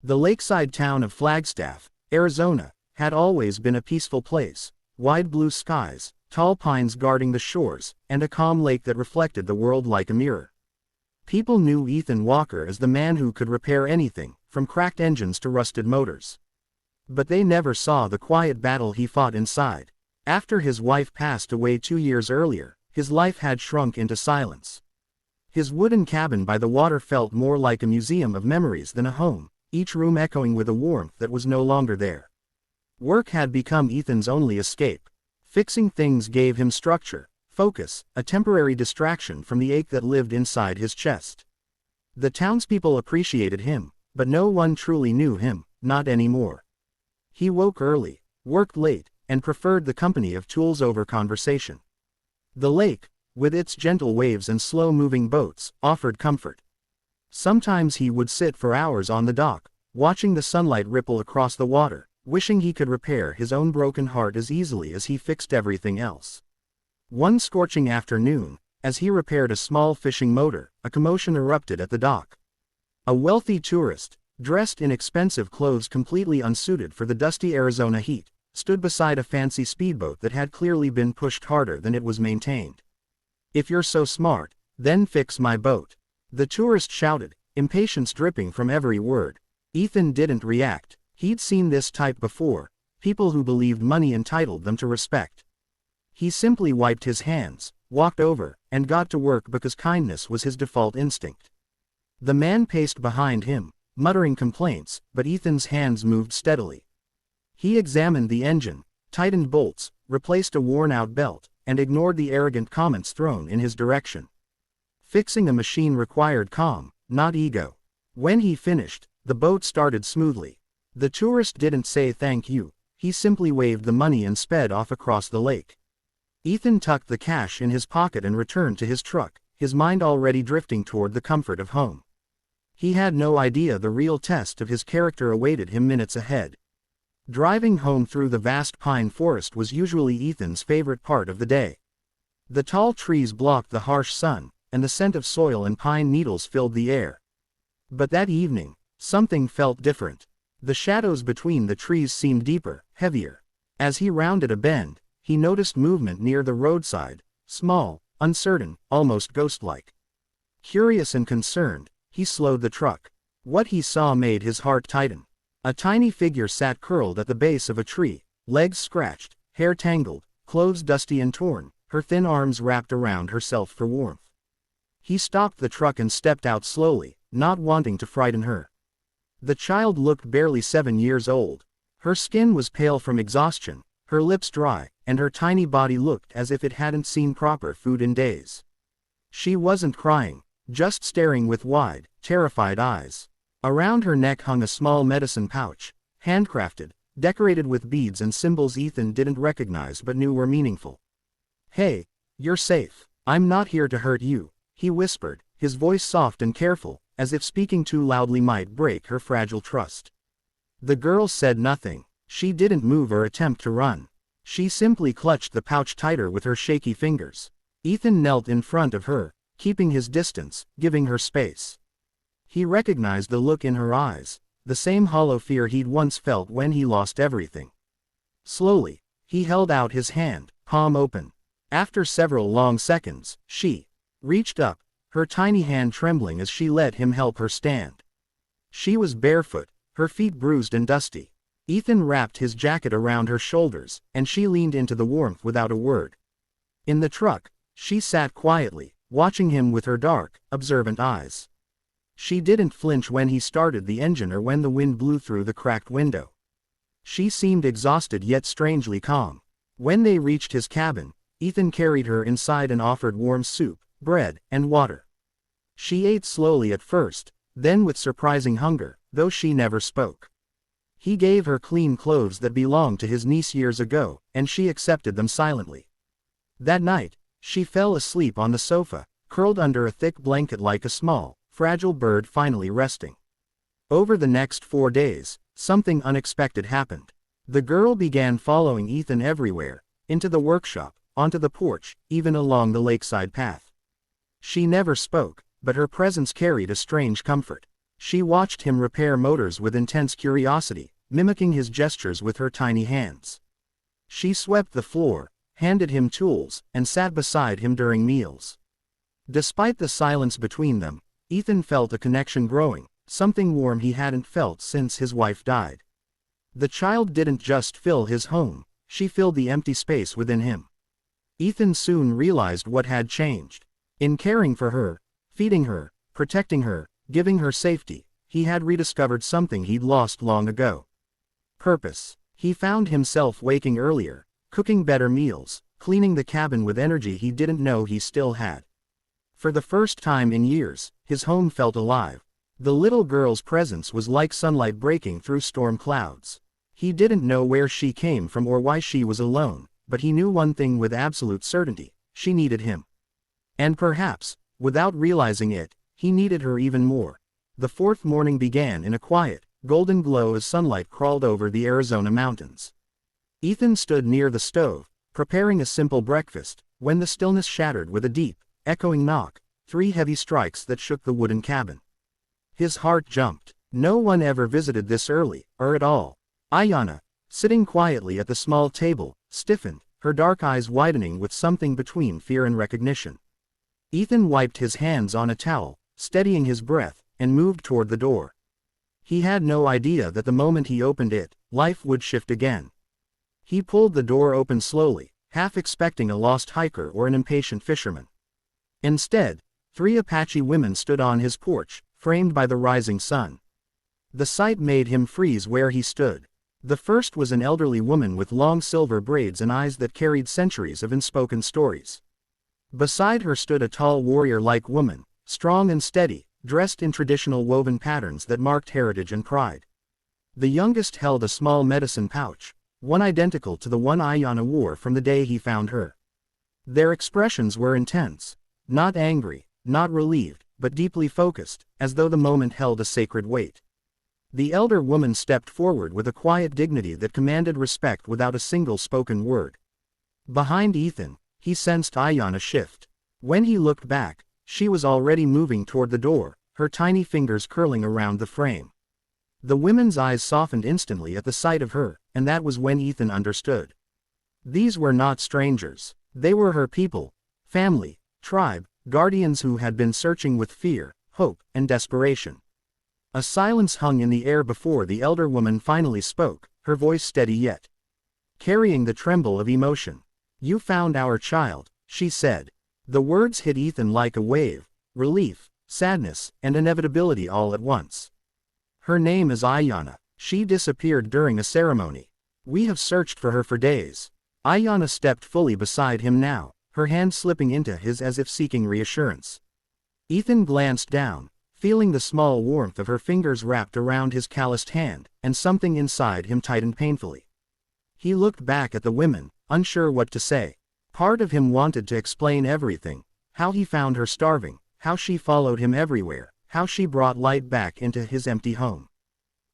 The lakeside town of Flagstaff, Arizona, had always been a peaceful place: wide blue skies, tall pines guarding the shores, and a calm lake that reflected the world like a mirror. People knew Ethan Walker as the man who could repair anything, from cracked engines to rusted motors. But they never saw the quiet battle he fought inside. After his wife passed away 2 years earlier, his life had shrunk into silence. His wooden cabin by the water felt more like a museum of memories than a home, each room echoing with a warmth that was no longer there. Work had become Ethan's only escape. Fixing things gave him structure, focus, a temporary distraction from the ache that lived inside his chest. The townspeople appreciated him, but no one truly knew him, not anymore. He woke early, worked late, and preferred the company of tools over conversation. The lake, with its gentle waves and slow-moving boats, offered comfort. Sometimes he would sit for hours on the dock, watching the sunlight ripple across the water, wishing he could repair his own broken heart as easily as he fixed everything else. One scorching afternoon, as he repaired a small fishing motor, a commotion erupted at the dock. A wealthy tourist, dressed in expensive clothes completely unsuited for the dusty Arizona heat, stood beside a fancy speedboat that had clearly been pushed harder than it was maintained. "If you're so smart, then fix my boat," the tourist shouted, impatience dripping from every word. Ethan didn't react. He'd seen this type before, people who believed money entitled them to respect. He simply wiped his hands, walked over, and got to work because kindness was his default instinct. The man paced behind him, muttering complaints, but Ethan's hands moved steadily. He examined the engine, tightened bolts, replaced a worn-out belt, and ignored the arrogant comments thrown in his direction. Fixing a machine required calm, not ego. When he finished, the boat started smoothly. The tourist didn't say thank you, he simply waved the money and sped off across the lake. Ethan tucked the cash in his pocket and returned to his truck, his mind already drifting toward the comfort of home. He had no idea the real test of his character awaited him minutes ahead. Driving home through the vast pine forest was usually Ethan's favorite part of the day. The tall trees blocked the harsh sun, and the scent of soil and pine needles filled the air. But that evening, something felt different. The shadows between the trees seemed deeper, heavier. As he rounded a bend, he noticed movement near the roadside, small, uncertain, almost ghost-like. Curious and concerned, he slowed the truck. What he saw made his heart tighten. A tiny figure sat curled at the base of a tree, legs scratched, hair tangled, clothes dusty and torn, her thin arms wrapped around herself for warmth. He stopped the truck and stepped out slowly, not wanting to frighten her. The child looked barely 7 years old. Her skin was pale from exhaustion, her lips dry, and her tiny body looked as if it hadn't seen proper food in days. She wasn't crying, just staring with wide, terrified eyes. Around her neck hung a small medicine pouch, handcrafted, decorated with beads and symbols Ethan didn't recognize but knew were meaningful. "Hey, you're safe. I'm not here to hurt you," he whispered, his voice soft and careful, as if speaking too loudly might break her fragile trust. The girl said nothing. She didn't move or attempt to run. She simply clutched the pouch tighter with her shaky fingers. Ethan knelt in front of her, keeping his distance, giving her space. He recognized the look in her eyes, the same hollow fear he'd once felt when he lost everything. Slowly, he held out his hand, palm open. After several long seconds, she reached up, her tiny hand trembling as she let him help her stand. She was barefoot, her feet bruised and dusty. Ethan wrapped his jacket around her shoulders, and she leaned into the warmth without a word. In the truck, she sat quietly, watching him with her dark, observant eyes. She didn't flinch when he started the engine or when the wind blew through the cracked window. She seemed exhausted yet strangely calm. When they reached his cabin, Ethan carried her inside and offered warm soup, bread, and water. She ate slowly at first, then with surprising hunger, though she never spoke. He gave her clean clothes that belonged to his niece years ago, and she accepted them silently. That night, she fell asleep on the sofa, curled under a thick blanket like a small, fragile bird finally resting. Over the next 4 days, something unexpected happened. The girl began following Ethan everywhere, into the workshop, onto the porch, even along the lakeside path. She never spoke, but her presence carried a strange comfort. She watched him repair motors with intense curiosity, mimicking his gestures with her tiny hands. She swept the floor, handed him tools, and sat beside him during meals. Despite the silence between them, Ethan felt a connection growing, something warm he hadn't felt since his wife died. The child didn't just fill his home, she filled the empty space within him. Ethan soon realized what had changed. In caring for her, feeding her, protecting her, giving her safety, he had rediscovered something he'd lost long ago. Purpose. He found himself waking earlier, cooking better meals, cleaning the cabin with energy he didn't know he still had. For the first time in years, his home felt alive. The little girl's presence was like sunlight breaking through storm clouds. He didn't know where she came from or why she was alone, but he knew one thing with absolute certainty: she needed him. And perhaps, without realizing it, he needed her even more. The fourth morning began in a quiet, golden glow as sunlight crawled over the Arizona mountains. Ethan stood near the stove, preparing a simple breakfast, when the stillness shattered with a deep, echoing knock, 3 heavy strikes that shook the wooden cabin. His heart jumped. No one ever visited this early, or at all. Ayanna, sitting quietly at the small table, stiffened, her dark eyes widening with something between fear and recognition. Ethan wiped his hands on a towel, steadying his breath, and moved toward the door. He had no idea that the moment he opened it, life would shift again. He pulled the door open slowly, half expecting a lost hiker or an impatient fisherman. Instead, 3 Apache women stood on his porch, framed by the rising sun. The sight made him freeze where he stood. The first was an elderly woman with long silver braids and eyes that carried centuries of unspoken stories. Beside her stood a tall warrior-like woman, strong and steady, dressed in traditional woven patterns that marked heritage and pride. The youngest held a small medicine pouch, one identical to the one Ayanna wore from the day he found her. Their expressions were intense, not angry, not relieved, but deeply focused, as though the moment held a sacred weight. The elder woman stepped forward with a quiet dignity that commanded respect without a single spoken word. Behind Ethan, he sensed Ayanna shift. When he looked back, she was already moving toward the door, her tiny fingers curling around the frame. The women's eyes softened instantly at the sight of her, and that was when Ethan understood. These were not strangers. They were her people, family, tribe, guardians who had been searching with fear, hope, and desperation. A silence hung in the air before the elder woman finally spoke, her voice steady yet carrying the tremble of emotion. "You found our child," she said. The words hit Ethan like a wave, relief, sadness, and inevitability all at once. "Her name is Ayanna. She disappeared during a ceremony. We have searched for her for days." Ayanna stepped fully beside him now, her hand slipping into his as if seeking reassurance. Ethan glanced down, feeling the small warmth of her fingers wrapped around his calloused hand, and something inside him tightened painfully. He looked back at the women, unsure what to say. Part of him wanted to explain everything: how he found her starving, how she followed him everywhere, how she brought light back into his empty home.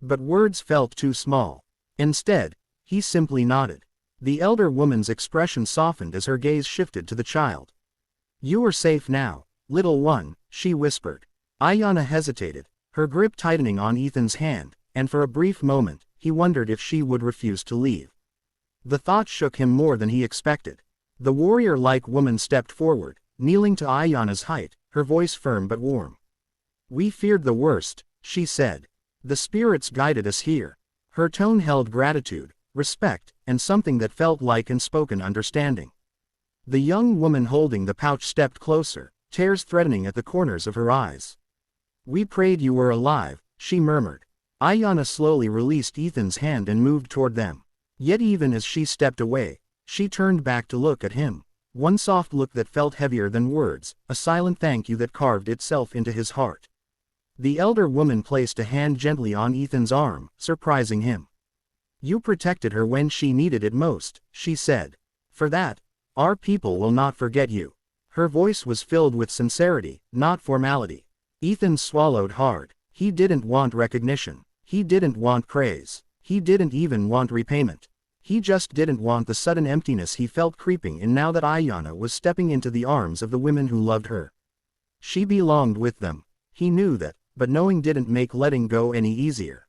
But words felt too small. Instead, he simply nodded. The elder woman's expression softened as her gaze shifted to the child. "You are safe now, little one," she whispered. Ayanna hesitated, her grip tightening on Ethan's hand, and for a brief moment, he wondered if she would refuse to leave. The thought shook him more than he expected. The warrior-like woman stepped forward, kneeling to Ayanna's height, her voice firm but warm. "We feared the worst," she said. "The spirits guided us here." Her tone held gratitude, respect, and something that felt like unspoken understanding. The young woman holding the pouch stepped closer, tears threatening at the corners of her eyes. "We prayed you were alive," she murmured. Ayanna slowly released Ethan's hand and moved toward them. Yet even as she stepped away, she turned back to look at him. One soft look that felt heavier than words, a silent thank you that carved itself into his heart. The elder woman placed a hand gently on Ethan's arm, surprising him. "You protected her when she needed it most," she said. "For that, our people will not forget you." Her voice was filled with sincerity, not formality. Ethan swallowed hard. He didn't want recognition. He didn't want praise. He didn't even want repayment. He just didn't want the sudden emptiness he felt creeping in now that Ayanna was stepping into the arms of the women who loved her. She belonged with them. He knew that, but knowing didn't make letting go any easier.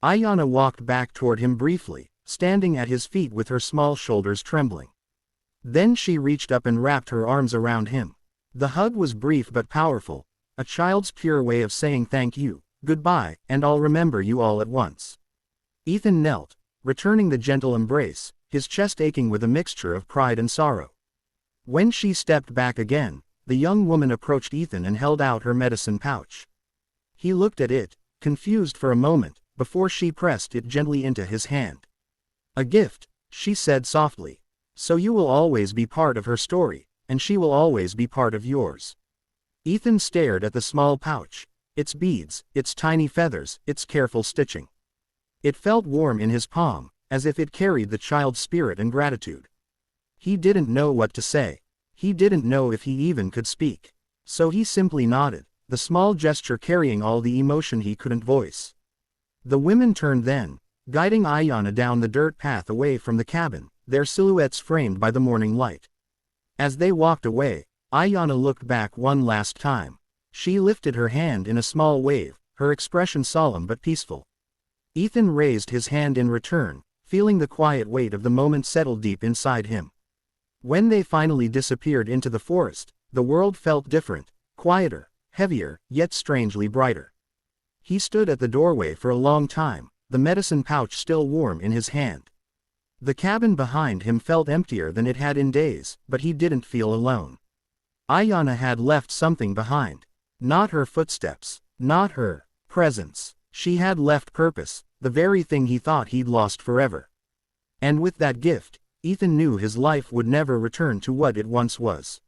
Ayanna walked back toward him briefly, standing at his feet with her small shoulders trembling. Then she reached up and wrapped her arms around him. The hug was brief but powerful, a child's pure way of saying thank you, goodbye, and I'll remember you all at once. Ethan knelt, returning the gentle embrace, his chest aching with a mixture of pride and sorrow. When she stepped back again, the young woman approached Ethan and held out her medicine pouch. He looked at it, confused for a moment, before she pressed it gently into his hand. A gift, she said softly. So you will always be part of her story, and she will always be part of yours. Ethan stared at the small pouch, its beads, its tiny feathers, its careful stitching. It felt warm in his palm, as if it carried the child's spirit and gratitude. He didn't know what to say. He didn't know if he even could speak. So he simply nodded, the small gesture carrying all the emotion he couldn't voice. The women turned then, guiding Ayanna down the dirt path away from the cabin, their silhouettes framed by the morning light. As they walked away, Ayanna looked back one last time. She lifted her hand in a small wave, her expression solemn but peaceful. Ethan raised his hand in return, feeling the quiet weight of the moment settle deep inside him. When they finally disappeared into the forest, the world felt different, quieter, heavier, yet strangely brighter. He stood at the doorway for a long time, the medicine pouch still warm in his hand. The cabin behind him felt emptier than it had in days, but he didn't feel alone. Ayanna had left something behind. Not her footsteps, not her presence. She had left purpose, the very thing he thought he'd lost forever. And with that gift, Ethan knew his life would never return to what it once was.